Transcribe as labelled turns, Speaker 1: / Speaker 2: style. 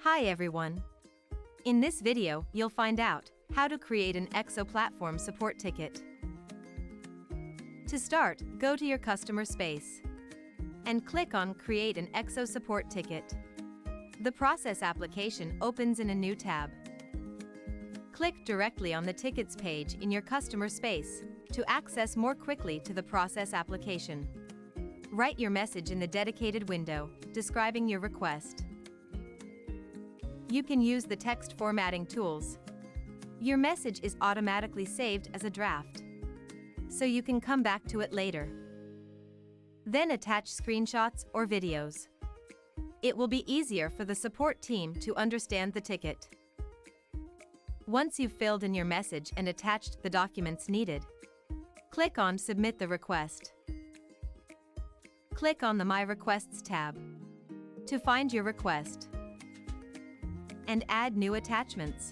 Speaker 1: Hi everyone. In this video, you'll find out how to create an eXo platform support ticket. To start, go to your customer space and click on Create an eXo support ticket. The process application opens in a new tab. Click directly on the tickets page in your customer space to access more quickly to the process application. Write your message in the dedicated window, describing your request. You can use the text formatting tools. Your message is automatically saved as a draft, so you can come back to it later. Then attach screenshots or videos. It will be easier for the support team to understand the ticket. Once you've filled in your message and attached the documents needed, click on Submit the request. Click on the My Requests tab to find your request and add new attachments.